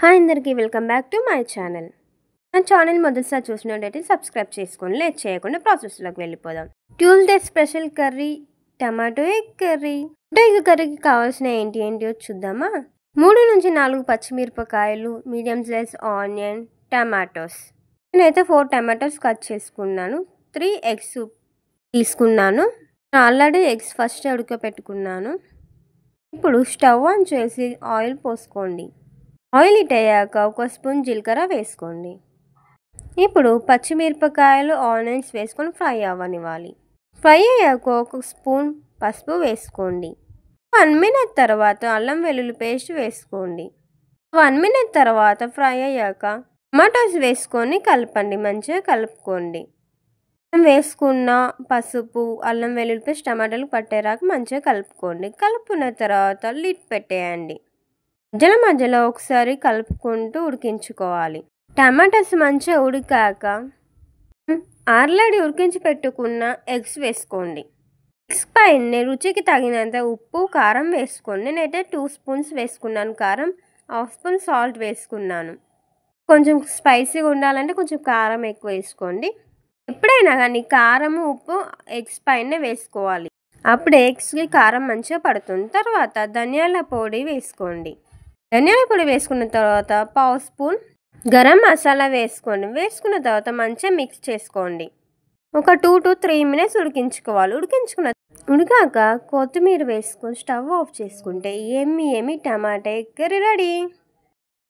Hi అందరికీ welcome back to my channel. నా channel మొదటిసారి చూసినట్టయితే సబ్స్క్రైబ్ చేసుకొని లేట్ చేయకుండా ప్రాసెస్లోకి వెళ్ళిపోదాం. Tuesday special curry tomato egg curry. Egg కర్రీకి కావాల్సిన ఏంటో చూద్దామా. 3 నుంచి 4 పచ్చిమిరపకాయలు, మీడియం సైజ్ ఆనియన్, టమాటోస్. నేనైతే 4 టమాటోస్ కట్ చేసుకున్నాను. 3 ఎగ్స్ తీసుకున్నాను. ఆల్రెడీ ఎగ్స్ ఫస్ట్ ఉడకపెట్టుకున్నాను. ఇప్పుడు స్టవ్ ఆన్ చేసి ఆయిల్ పోసుకోండి. ఆయిల్ హీట్ అయ్యాక 1 స్పూన్ జీలకర్ర వేసుకోండి. ఇప్పుడు పచ్చిమిరపకాయలు, ఆనియన్స్ వేసుకొని ఫ్రై అవ్వనివ్వాలి. ఫ్రై అయ్యాక 1 స్పూన్ పసుపు వేసుకోండి. 1 మినిట్ తర్వాత అల్లం వెల్లుల్లి పేస్ట్ వేసుకోండి. 1 మినిట్ తర్వాత ఫ్రై అయ్యాక టమాటోస్ వేసుకొని కలపండి. మంచిగా కలుపుకోండి. వేసుకున్న పసుపు, అల్లం వెల్లుల్లి పేస్ట్ టమాటాలు పట్టేరాక మంచిగా కలుపుకోండి. కలుపుకున్న తర్వాత లిడ్ పెట్టేయండి. మధ్యలో ఒకసారి కలుపుకుంటూ ఉడికించుకోవాలి. టమాటాస్ మంచిగా ఉడికాక ఆల్రెడీ ఉడికించి పెట్టుకున్న ఎగ్స్ వేసుకోండి. ఎగ్స్ పైన రుచికి తగినంత ఉప్పు, కారం వేసుకోండి. నేనైతే 2 స్పూన్స్ వేసుకున్నాను కారం, 1/2 స్పూన్ సాల్ట్ వేసుకున్నాను. కొంచెం స్పైసీగా ఉండాలంటే కొంచెం కారం ఎక్కువ వేసుకోండి. ఎప్పుడైనా కానీ కారం, ఉప్పు ఎగ్స్ పైన వేసుకోవాలి. అప్పుడు ఎగ్స్కి కారం మంచిగా పడుతుంది. తర్వాత ధనియాల పొడి వేసుకోండి. ధనియాల పొడి వేసుకున్న తర్వాత 1/2 స్పూన్ గరం మసాలా వేసుకోండి. వేసుకున్న తర్వాత మంచిగా మిక్స్ చేసుకోండి. ఒక 2 to 3 మినిట్స్ ఉడికించుకోవాలి. ఉడికాక కొత్తిమీర వేసుకొని స్టవ్ ఆఫ్ చేసుకుంటే ఎమ్మి టమాటా ఎగ్ కర్రీ రెడీ.